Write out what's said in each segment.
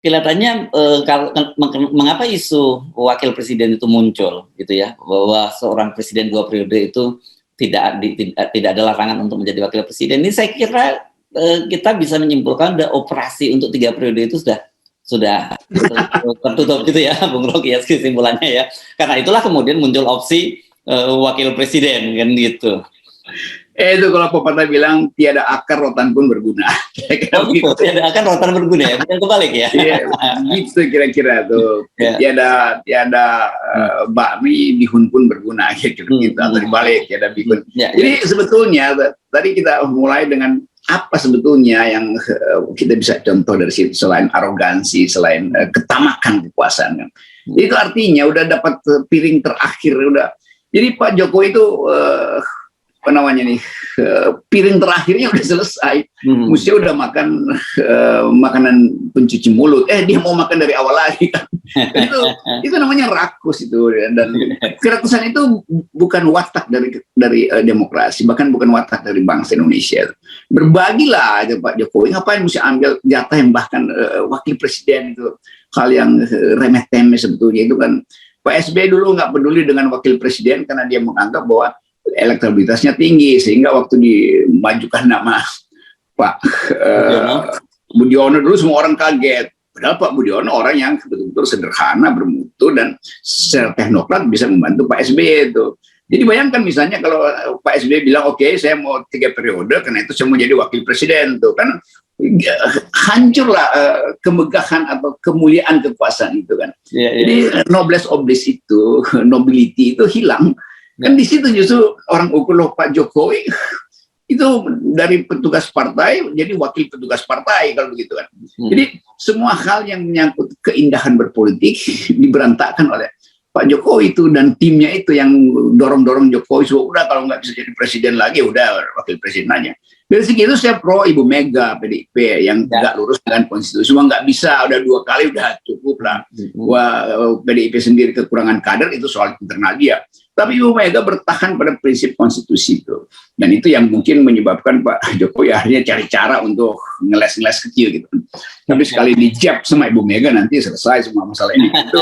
kelihatannya mengapa isu wakil presiden itu muncul, gitu ya, bahwa seorang presiden 2 periode itu tidak ada larangan untuk menjadi wakil presiden. Ini saya kira kita bisa menyimpulkan operasi untuk 3 periode itu sudah tertutup gitu ya, Bung Rocky ya, kesimpulannya ya. Karena itulah kemudian muncul opsi wakil presiden kan gitu. Itu kalau pepatah bilang tiada akar rotan pun berguna. Oh gitu, tiada akar rotan berguna ya, bukan kebalik ya? Iya, gitu kira-kira tuh. Tiada bakmi bihun pun berguna gitu, atau dibalik tiada bihun. Jadi sebetulnya tadi kita mulai dengan apa sebetulnya yang kita bisa contoh dari situ selain arogansi, selain ketamakan kekuasaan. Itu artinya udah dapat piring terakhir udah. Jadi Pak Jokowi itu apa namanya nih, piring terakhirnya udah selesai, mesti udah makan makanan pencuci mulut, dia mau makan dari awal lagi kan. itu namanya rakus itu, dan kerakusan itu bukan watak dari demokrasi, bahkan bukan watak dari bangsa Indonesia. Berbagilah aja Pak Jokowi, ngapain mesti ambil jatah yang bahkan wakil presiden, itu hal yang remeh-temeh sebetulnya. Itu kan Pak SBY dulu nggak peduli dengan wakil presiden karena dia menganggap bahwa elektabilitasnya tinggi, sehingga waktu dimajukan nama Pak Budiono dulu semua orang kaget. Padahal Pak Budiono orang yang betul-betul sederhana, bermutu, dan secara teknokrat bisa membantu Pak SBY itu. Jadi bayangkan misalnya kalau Pak SBY bilang oke, saya mau 3 periode karena itu saya mau jadi wakil presiden tuh kan, hancurlah kemegahan atau kemuliaan kekuasaan itu kan. Jadi noblesse oblige itu, nobility itu hilang. Kan di situ justru orang ukur loh, Pak Jokowi itu dari petugas partai jadi wakil petugas partai kalau begitu kan. Jadi semua hal yang menyangkut keindahan berpolitik diberantakan oleh Pak Jokowi itu, dan timnya itu yang dorong-dorong Jokowi. So, udah kalau nggak bisa jadi presiden lagi, udah wakil presiden aja. Dari segi itu saya pro Ibu Mega, PDIP yang nggak lurus dengan konstitusi. Cuma nggak bisa, udah 2 kali udah cukup lah. Wah, PDIP sendiri kekurangan kader, itu soal internal dia. Tapi Ibu Mega bertahan pada prinsip konstitusi itu. Dan itu yang mungkin menyebabkan Pak Jokowi akhirnya cari cara untuk ngeles-ngeles kecil gitu. Tapi sekali dijab sama Ibu Mega, nanti selesai semua masalah ini. Gitu.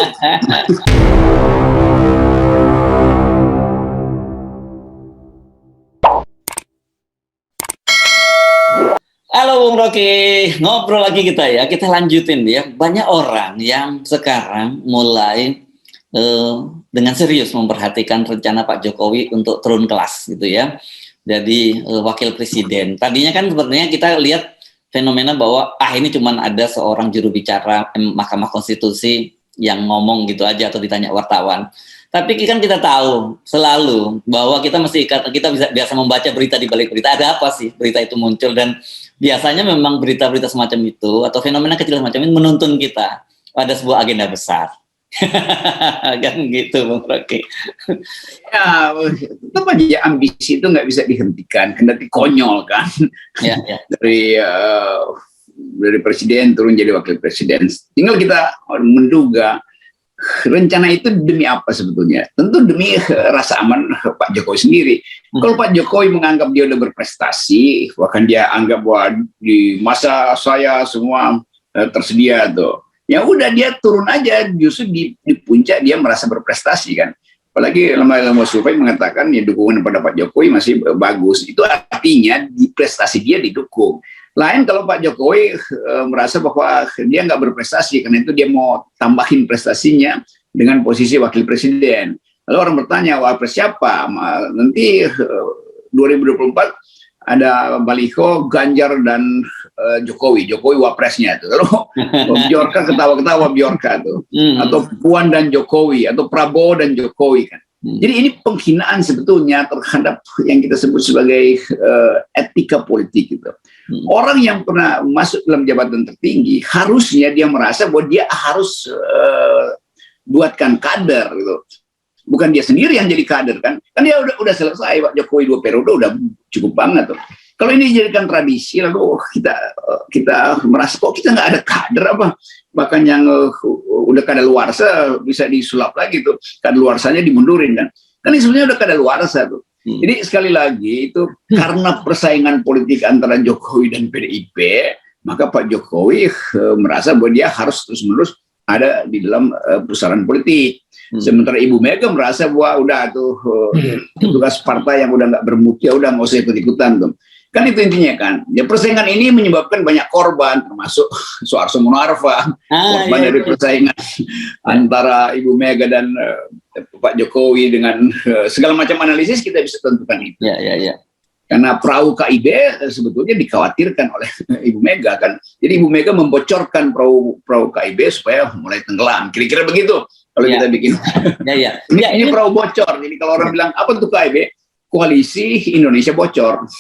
Halo Bung Rocky, ngobrol lagi kita ya. Kita lanjutin ya. Banyak orang yang sekarang mulai dengan serius memperhatikan rencana Pak Jokowi untuk turun kelas gitu ya. Jadi wakil presiden. Tadinya kan sebenarnya kita lihat fenomena bahwa ini cuma ada seorang juru bicara Mahkamah Konstitusi yang ngomong gitu aja atau ditanya wartawan. Tapi kan kita tahu selalu bahwa kita biasa membaca berita di balik berita. Ada apa sih berita itu muncul, dan biasanya memang berita-berita semacam itu atau fenomena kecil semacam ini menuntun kita pada sebuah agenda besar. Kan gitu Bung Rocky. Ya, tetap aja ambisi itu nggak bisa dihentikan, kendati konyol kan. Dari presiden turun jadi wakil presiden. Tinggal kita menduga rencana itu demi apa sebetulnya. Tentu demi rasa aman Pak Jokowi sendiri. Kalau Pak Jokowi menganggap dia udah berprestasi, bahkan dia anggap bahwa di masa saya semua tersedia tuh, ya udah dia turun aja, justru di puncak dia merasa berprestasi kan. Apalagi lembaga survei mengatakan ya dukungan pada Pak Jokowi masih bagus. Itu artinya di prestasi dia didukung. Lain kalau Pak Jokowi merasa bahwa dia nggak berprestasi, karena itu dia mau tambahin prestasinya dengan posisi wakil presiden. Lalu orang bertanya, wapres siapa? Nanti 2024 ada baliho Ganjar dan Jokowi wapresnya itu. Lalu Bjorka ketawa-ketawa Bjorka tuh, atau Puan dan Jokowi, atau Prabowo dan Jokowi kan. Jadi ini penghinaan sebetulnya terhadap yang kita sebut sebagai etika politik gitu. Orang yang pernah masuk dalam jabatan tertinggi harusnya dia merasa bahwa dia harus buatkan kader gitu. Bukan dia sendiri yang jadi kader kan dia udah selesai Pak Jokowi 2 periode udah cukup banget tuh. Kalau ini dijadikan tradisi, lalu kita merasa kok kita nggak ada kader apa, bahkan yang udah kadaluarsa bisa disulap lagi tuh, kadaluarsanya dimundurin kan ini sebenarnya udah kadaluarsa tuh. Jadi sekali lagi itu karena persaingan politik antara Jokowi dan PDIP, maka Pak Jokowi merasa bahwa dia harus terus-menerus ada di dalam pusaran politik. Sementara Ibu Mega merasa bahwa udah tuh tugas partai yang udah nggak bermutu, ya udah nggak usah ikut-ikutan tuh. Kan itu intinya kan. Ya persaingan ini menyebabkan banyak korban, termasuk Suharto Mono Arfa, korban dari persaingan antara Ibu Mega dan Pak Jokowi dengan segala macam analisis kita bisa tentukan itu. Karena perahu KIB sebetulnya dikhawatirkan oleh Ibu Mega kan. Jadi Ibu Mega membocorkan perahu KIB supaya mulai tenggelam. Kira-kira begitu kalau kita bikin. Ini perahu bocor. Jadi kalau orang bilang apa tuh KIB? Koalisi Indonesia bocor.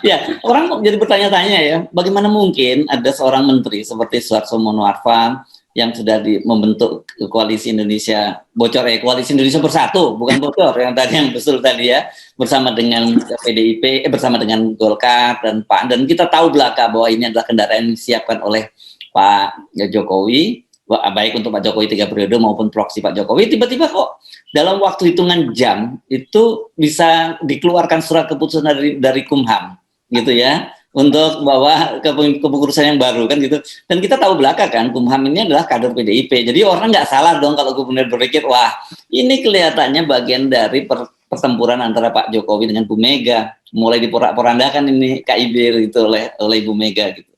Ya, orang jadi bertanya-tanya ya, bagaimana mungkin ada seorang menteri seperti Suharto Mono Arfa yang sudah membentuk koalisi Indonesia bocor, koalisi Indonesia Bersatu, bukan bocor yang betul tadi ya, bersama dengan PDIP, bersama dengan Golkar dan PAN, dan kita tahu belaka bahwa ini adalah kendaraan yang disiapkan oleh Pak Jokowi, baik untuk Pak Jokowi 3 periode maupun proksi Pak Jokowi. Tiba-tiba kok dalam waktu hitungan jam itu bisa dikeluarkan surat keputusan dari Kumham gitu ya, untuk bawa kepengurusan yang baru kan gitu. Dan kita tahu belaka kan Kumham ini adalah kader PDIP, jadi orang nggak salah dong kalau kemudian berpikir wah ini kelihatannya bagian dari pertempuran antara Pak Jokowi dengan Bu Mega, mulai diporak-porandakan ini KIB gitu oleh Ibu Mega gitu.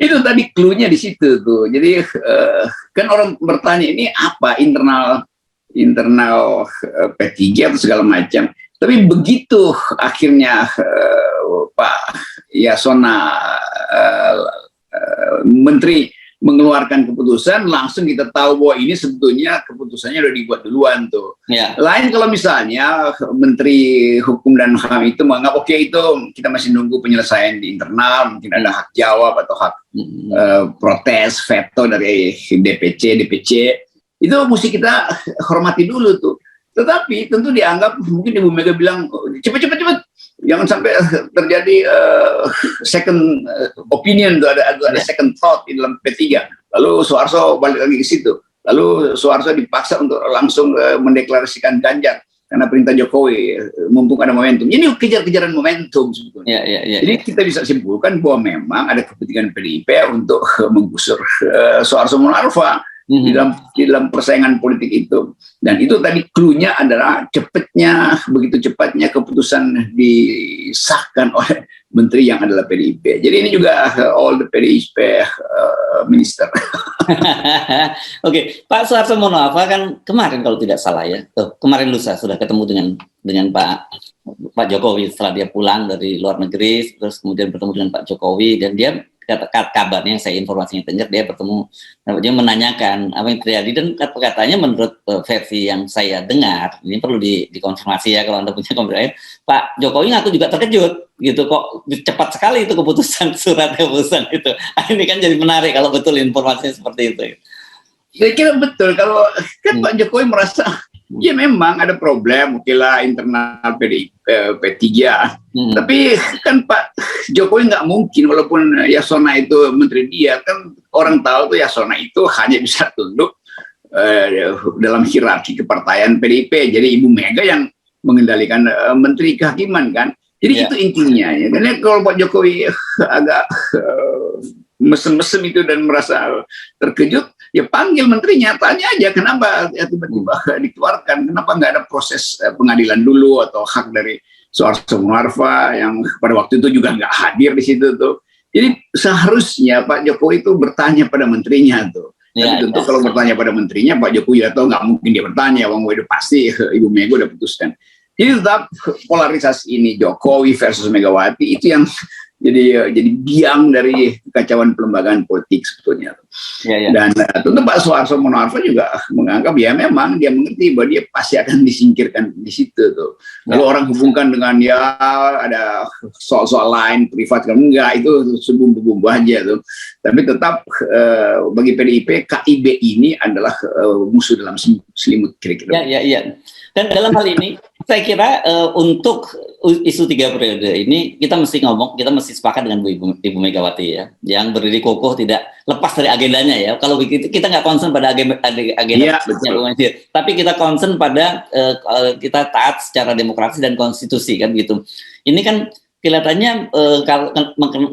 Itu tadi clue-nya di situ tuh. Jadi kan orang bertanya ini apa internal P3 atau segala macam. Tapi begitu akhirnya Pak Yasona Menteri mengeluarkan keputusan, langsung kita tahu bahwa ini sebetulnya keputusannya udah dibuat duluan tuh. Lain kalau misalnya Menteri Hukum dan HAM itu menganggap oke, itu kita masih nunggu penyelesaian di internal, mungkin ada hak jawab atau hak protes, veto dari DPC, itu mesti kita hormati dulu tuh. Tetapi tentu dianggap, mungkin Ibu Mega bilang cepet, jangan sampai terjadi second opinion tuh, ada second thought di dalam P3. Lalu Suharto balik lagi ke situ. Lalu Suharto dipaksa untuk langsung mendeklarasikan Ganjar karena perintah Jokowi, mumpung ada momentum. Ini kejar-kejaran momentum sebetulnya. Jadi kita bisa simpulkan bahwa memang ada kepentingan PDIP untuk menggusur Suharto Mono Arfa di dalam persaingan politik itu. Dan itu tadi clue-nya adalah begitu cepatnya keputusan disahkan oleh menteri yang adalah PDIP. Jadi ini juga all the PDIP minister. Oke, Pak Suharto Mono Arfa kan kemarin kalau tidak salah ya, kemarin lusa sudah ketemu dengan Pak Jokowi setelah dia pulang dari luar negeri, terus kemudian bertemu dengan Pak Jokowi, dan dia kabarnya, saya informasinya dengar, dia dia menanyakan apa yang terjadi, dan katanya menurut versi yang saya dengar, ini perlu dikonfirmasi ya kalau Anda punya komentar, Pak Jokowi ngaku juga terkejut gitu, kok cepat sekali itu keputusan, surat keputusan itu. Ini kan jadi menarik kalau betul informasinya seperti itu. Saya kira betul, kalau kan Pak Jokowi merasa ya memang ada problem mungkinlah internal P3, tapi kan Pak Jokowi nggak mungkin, walaupun Yasona itu menteri dia, kan orang tahu tuh Yasona itu hanya bisa tunduk dalam hierarki kepartaian PDIP, jadi Ibu Mega yang mengendalikan menteri kehakiman kan. Jadi itu intinya ya. Karena kalau Pak Jokowi agak mesem-mesem itu dan merasa terkejut, ya panggil menterinya, tanya aja kenapa ya tiba-tiba dikeluarkan, kenapa nggak ada proses pengadilan dulu atau hak dari Suharto Mono Arfa yang pada waktu itu juga nggak hadir di situ tuh. Jadi seharusnya Pak Jokowi itu bertanya pada menterinya tuh. Tapi tentu kalau bertanya pada menterinya, Pak Jokowi atau nggak mungkin dia bertanya, Wong udah pasti Ibu Mega udah putuskan. Jadi tetap polarisasi ini Jokowi versus Megawati itu yang jadi biang dari kekacauan pelembagaan politik sebetulnya. Dan tentu Pak Suharto Mono Arfa juga menganggap ya memang dia mengerti bahwa dia pasti akan disingkirkan di situ tuh. Lalu orang hubungkan dengan ya ada soal-soal lain privat, kan enggak, itu sebumbu-bumbu aja tuh. Tapi tetap bagi PDIP KIB ini adalah musuh dalam selimut kira-kira. Dan dalam hal ini saya kira untuk isu 3 periode ini kita mesti sepakat dengan Ibu Megawati ya, yang berdiri kokoh tidak lepas dari agendanya ya. Kalau begitu kita nggak concern pada agenda tapi kita concern pada kita taat secara demokrasi dan konstitusi kan gitu. Ini kan kelihatannya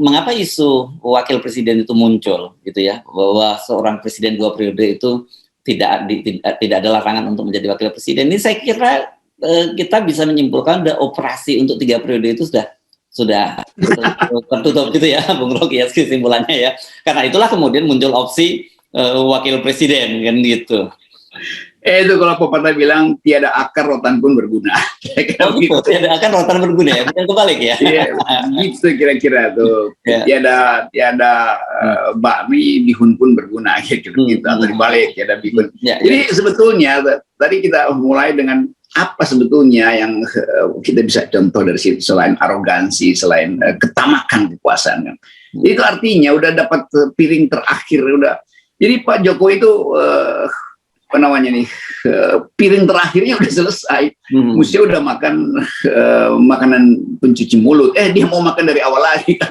mengapa isu wakil presiden itu muncul gitu ya, bahwa seorang presiden 2 periode itu tidak ada larangan untuk menjadi wakil presiden. Ini saya kira kita bisa menyimpulkan ada operasi untuk 3 periode itu sudah tertutup gitu ya, Bung Rocky ya, kesimpulannya ya. Karena itulah kemudian muncul opsi wakil presiden kan gitu. Itu kalau pepatah bilang tiada akar rotan pun berguna. Gitu. Tiada akar rotan berguna ya, bukan kebalik ya. Iya, gitu kira-kira tuh. Tiada bakmi bihun pun berguna gitu, atau dibalik tiada bihun. Jadi sebetulnya tadi kita mulai dengan apa sebetulnya yang kita bisa contoh dari situ selain arogansi, selain ketamakan kekuasaan kan. Itu artinya udah dapat piring terakhir udah. Jadi Pak Jokowi itu apa namanya nih, piring terakhirnya udah selesai, mestinya udah makan makanan pencuci mulut, dia mau makan dari awal lagi kan.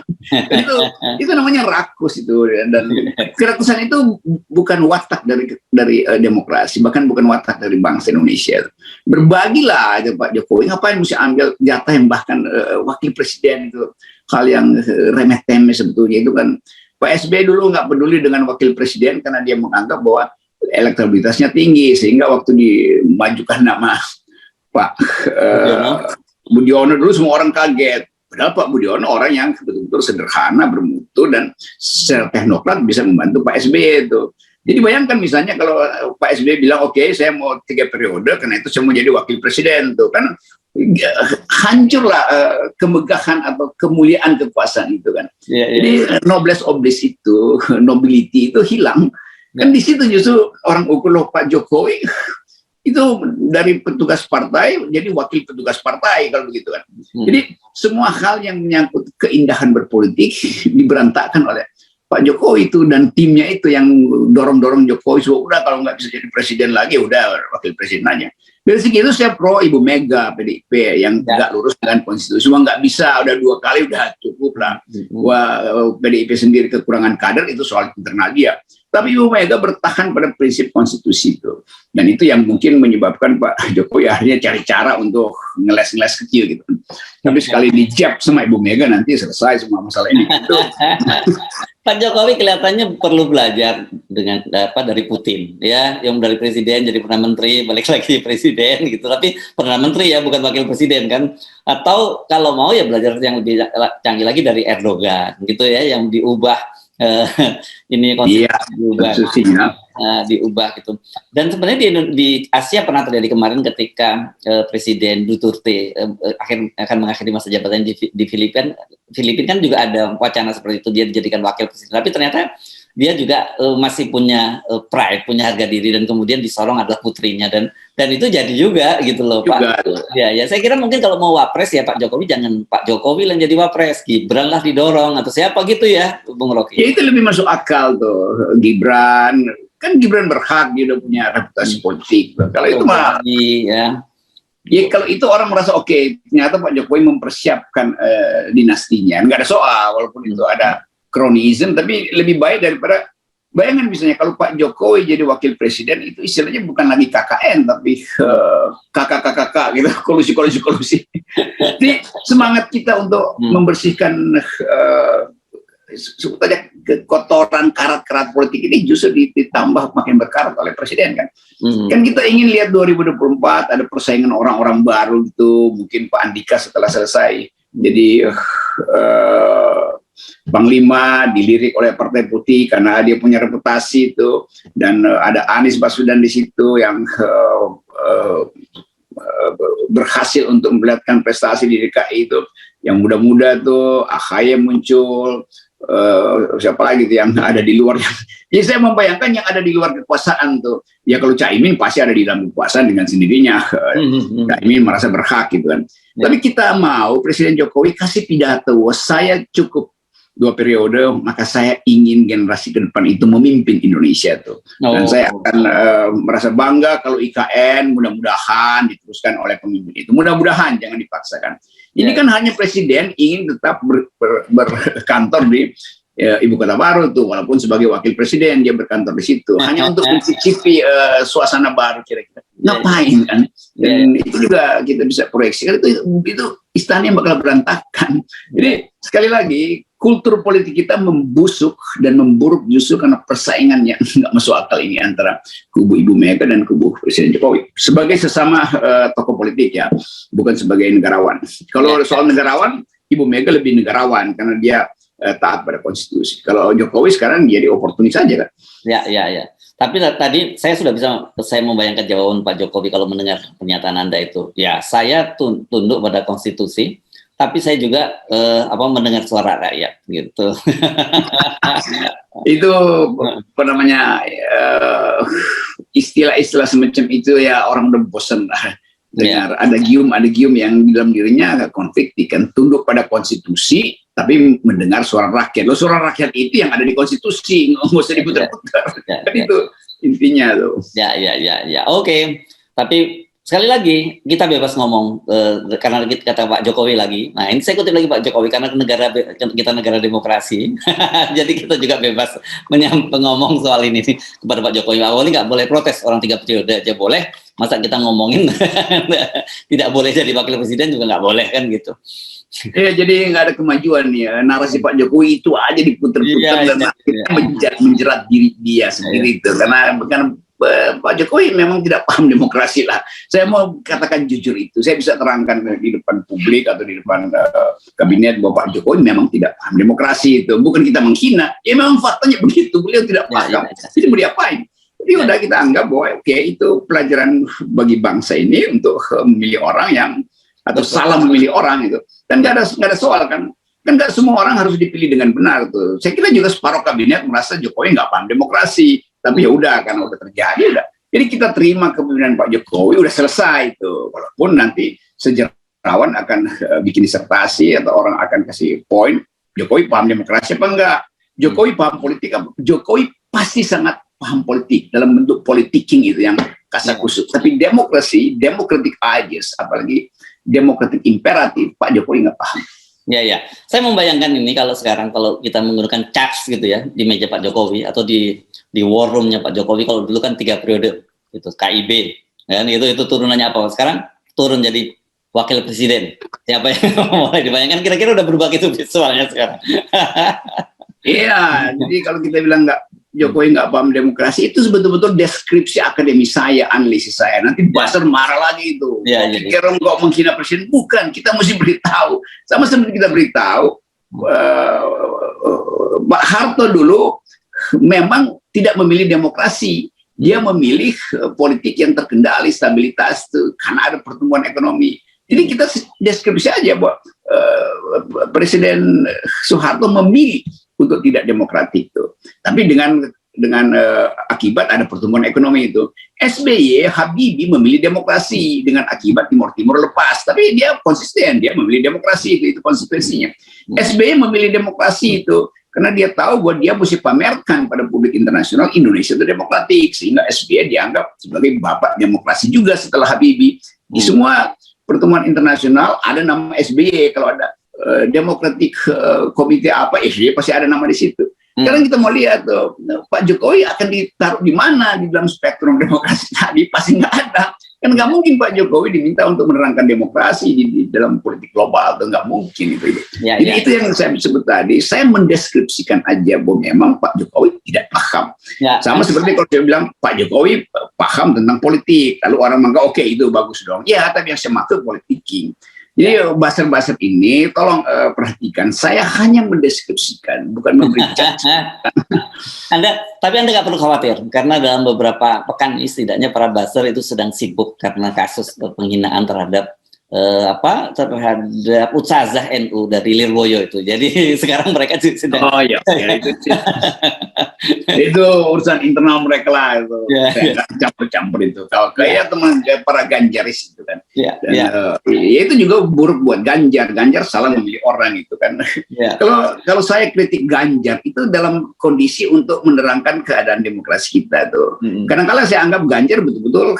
itu namanya rakus itu, dan kerakusan itu bukan watak dari demokrasi, bahkan bukan watak dari bangsa Indonesia. Berbagilah aja Pak Jokowi, ngapain mesti ambil jatah yang bahkan wakil presiden itu hal yang remeh-temeh sebetulnya. Itu kan Pak SBY dulu nggak peduli dengan wakil presiden karena dia menganggap bahwa elektabilitasnya tinggi, sehingga waktu dimajukan nama Pak Budiono dulu semua orang kaget. Padahal Pak Budiono orang yang betul-betul sederhana, bermutu, dan secara teknokrat bisa membantu Pak SBY itu. Jadi bayangkan misalnya kalau Pak SBY bilang oke, saya mau 3 periode karena itu saya mau jadi wakil presiden tuh kan, hancurlah kemegahan atau kemuliaan kekuasaan itu kan. Jadi noblesse oblige itu, nobility itu hilang. Kan di situ justru orang ukur loh, Pak Jokowi itu dari petugas partai jadi wakil petugas partai kalau begitu kan. Jadi semua hal yang menyangkut keindahan berpolitik diberantakan oleh Pak Jokowi itu dan timnya itu yang dorong-dorong Jokowi. So, udah kalau nggak bisa jadi presiden lagi, udah wakil presiden aja. Dari segi itu saya pro Ibu Mega PDIP yang nggak lurus dengan konstitusi. Cuma nggak bisa, udah 2 kali udah cukup lah. Wah, PDIP sendiri kekurangan kader itu soal internal dia. Tapi Ibu Mega bertahan pada prinsip konstitusi itu. Dan itu yang mungkin menyebabkan Pak Jokowi akhirnya cari cara untuk ngeles-ngeles kecil gitu. Tapi sekali dijab sama Ibu Mega nanti selesai semua masalah ini. Pak Jokowi kelihatannya perlu belajar dengan dari Putin ya, yang dari presiden jadi perdana menteri, balik lagi presiden gitu. Tapi perdana menteri ya, bukan wakil presiden kan. Atau kalau mau ya belajar yang lebih canggih lagi dari Erdogan gitu ya, yang diubah ini konstitusi diubah gitu. Dan sebenarnya di Asia pernah terjadi kemarin ketika Presiden Duterte akan mengakhiri masa jabatan di Filipina kan juga ada wacana seperti itu, dia dijadikan wakil presiden. Tapi ternyata dia juga masih punya pride, punya harga diri, dan kemudian disorong adalah putrinya, dan itu jadi juga gitu loh Pak. Ya saya kira mungkin kalau mau wapres ya Pak Jokowi, jangan Pak Jokowi yang jadi wapres, Gibran lah didorong atau siapa gitu ya, Bung Rocky. Ya itu lebih masuk akal tuh, Gibran. Kan Gibran berhak, dia udah punya reputasi politik. Kalau itu mah ya kalau itu orang merasa oke, ternyata Pak Jokowi mempersiapkan dinastinya, nggak ada soal, walaupun itu ada kronisme, tapi lebih baik daripada, bayangkan misalnya kalau Pak Jokowi jadi wakil presiden, itu istilahnya bukan lagi KKN, tapi kakak gitu, kolusi. Jadi semangat kita untuk membersihkan sebut aja kekotoran karat-karat politik ini justru ditambah makin berkarat oleh presiden kan. Kan kita ingin lihat 2024 ada persaingan orang-orang baru gitu, mungkin Pak Andika setelah selesai jadi Panglima dilirik oleh Partai Putih karena dia punya reputasi itu, dan ada Anies Baswedan di situ yang berhasil untuk memperlihatkan prestasi di DKI itu, yang muda-muda tuh AHY muncul, siapa lagi tuh yang ada di luar. Jadi saya membayangkan yang ada di luar kekuasaan tuh, ya kalau Caimin pasti ada di dalam kekuasaan dengan sendirinya. Caimin merasa berhak gitu kan. Tapi kita mau Presiden Jokowi kasih pidato, saya cukup 2 periode, maka saya ingin generasi ke depan itu memimpin Indonesia tuh. Dan saya akan merasa bangga kalau IKN mudah-mudahan diteruskan oleh pemimpin itu. Mudah-mudahan, jangan dipaksakan. Ini kan hanya presiden ingin tetap berkantor di ibu kota baru tuh, walaupun sebagai wakil presiden dia berkantor di situ, hanya untuk mencicipi suasana baru kira-kira. ngapain kan? Dan itu juga kita bisa proyeksi kan itu istana yang bakal berantakan. Jadi sekali lagi kultur politik kita membusuk dan memburuk justru karena persaingan yang nggak masuk akal ini antara kubu Ibu Mega dan kubu Presiden Jokowi sebagai sesama tokoh politik ya, bukan sebagai negarawan. Kalau soal negarawan, Ibu Mega lebih negarawan karena dia taat pada konstitusi. Kalau Jokowi sekarang jadi oportunis saja kan. Ya. Tapi tadi saya sudah saya membayangkan jawaban Pak Jokowi kalau mendengar pernyataan Anda itu. Ya, saya tunduk pada konstitusi, tapi saya juga mendengar suara rakyat gitu. Itu apa namanya istilah-istilah semacam itu ya orang udah bosan lah dengar. Ada gium yang di dalam dirinya agak konflik, kan tunduk pada konstitusi tapi mendengar suara rakyat. Loh, suara rakyat itu yang ada di konstitusi, nggak usah diputar-putar. Kan itu intinya tuh. Ya. Oke. Tapi sekali lagi kita bebas ngomong karena kata Pak Jokowi lagi. Nah, ini saya kutip lagi Pak Jokowi karena kita negara demokrasi. Jadi kita juga bebas ngomong soal ini kepada Pak Jokowi. Awalnya nggak boleh protes, orang 3 periode aja boleh. Masa kita ngomongin tidak boleh jadi wakil presiden juga nggak boleh kan gitu. Ya, jadi nggak ada kemajuan ya. Narasi Pak Jokowi itu aja diputer-puter dan akhirnya menjerat diri dia sendiri itu. Karena Pak Jokowi memang tidak paham demokrasi lah. Saya mau katakan jujur itu. Saya bisa terangkan di depan publik atau di depan kabinet bahwa Pak Jokowi memang tidak paham demokrasi itu. Bukan kita menghina. Ya memang faktanya begitu. Beliau tidak paham. Jadi mau diapain? Jadi udah kita anggap bahwa itu pelajaran bagi bangsa ini untuk memilih orang yang atau salah memilih orang itu. Dan nggak ada soal kan nggak semua orang harus dipilih dengan benar tuh. Saya kira juga separuh kabinet merasa Jokowi nggak paham demokrasi, tapi ya udah karena udah terjadi udah. Jadi kita terima kepemimpinan Pak Jokowi udah selesai itu. Walaupun nanti sejarawan akan bikin disertasi atau orang akan kasih poin Jokowi paham demokrasi apa enggak, Jokowi paham politik apa? Jokowi pasti sangat paham politik dalam bentuk politiking itu yang kasak kusuk. Tapi demokrasi, democratic ideas, apalagi demokratik imperatif, Pak Jokowi nggak paham. Ya. Saya membayangkan ini kalau kita menggunakan charts gitu ya di meja Pak Jokowi atau di war roomnya Pak Jokowi. Kalau dulu kan 3 periode itu KIB, kan itu turunannya apa? Sekarang turun jadi wakil presiden. Siapa yang mulai dibayangkan? Kira-kira udah berubah gitu visualnya sekarang. Iya, jadi kalau kita bilang Jokowi nggak paham demokrasi, itu betul-betul deskripsi akademis saya, analisis saya. Nanti Basar marah lagi itu. Kira nggak menghina presiden, bukan. Kita mesti beritahu. Sama seperti kita beritahu, Pak Harto dulu memang tidak memilih demokrasi. Dia memilih politik yang terkendali, stabilitas tuh, karena ada pertumbuhan ekonomi. Jadi kita deskripsi aja bahwa Presiden Soeharto memilih untuk tidak demokratik itu, tapi dengan akibat ada pertumbuhan ekonomi itu. SBY, Habibie memilih demokrasi dengan akibat Timur lepas, tapi dia konsisten, dia memilih demokrasi itu konsekuensinya. SBY memilih demokrasi itu karena dia tahu bahwa dia mesti pamerkan pada publik internasional Indonesia itu demokratik, sehingga SBY dianggap sebagai bapak demokrasi juga setelah Habibie. Di semua pertemuan internasional ada nama SBY, kalau ada Democratic Komite apa SBY pasti ada nama di situ. Sekarang kita mau lihat Pak Jokowi akan ditaruh di mana di dalam spektrum demokrasi tadi, pasti nggak ada. Kan nggak mungkin Pak Jokowi diminta untuk menerangkan demokrasi di dalam politik global, atau nggak mungkin itu. Jadi itu yang saya sebut tadi, saya mendeskripsikan aja bahwa memang Pak Jokowi tidak paham. Sama seperti kalau saya bilang Pak Jokowi paham tentang politik, lalu orang menganggap oke, itu bagus dong. Ya, tapi yang saya maksud politiking. Jadi bahasa-bahasa ini tolong perhatikan, saya hanya mendeskripsikan, bukan memberikan. Tapi Anda nggak perlu khawatir, karena dalam beberapa pekan ini setidaknya para buzzer itu sedang sibuk karena kasus penghinaan terhadap terhadap Ustazah NU dari Lirboyo itu. Jadi sekarang mereka sedang itu urusan internal mereka lah itu. Saya campur-campur itu. Kalau kayak teman para Ganjaris itu kan. Itu juga buruk buat Ganjar. Ganjar salah memilih orang itu kan. Kalau saya kritik Ganjar itu dalam kondisi untuk menerangkan keadaan demokrasi kita tuh. Kadang-kadang saya anggap Ganjar betul-betul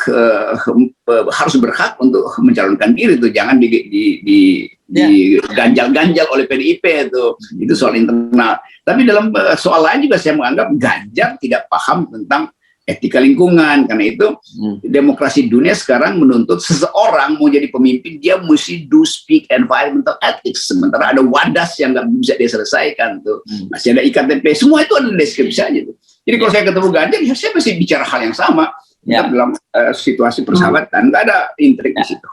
harus berhak untuk mencalonkan diri itu, jangan diganjal-ganjal oleh PDIP itu soal internal. Tapi dalam soal lain juga saya menganggap Ganjar tidak paham tentang etika lingkungan. Karena itu demokrasi dunia sekarang menuntut seseorang mau jadi pemimpin, dia mesti do speak environmental ethics. Sementara ada wadas yang nggak bisa dia selesaikan tuh. Masih ada IKTP, semua itu ada deskripsi aja tuh. Jadi kalau saya ketemu Ganjar, saya pasti bicara hal yang sama. Dalam situasi persahabatan, nggak ada intrik di situ.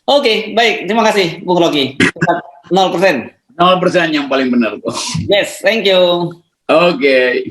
Oke, baik. Terima kasih, Bung Rocky. 0%. 0% yang paling benar tuh. Yes, thank you. Oke.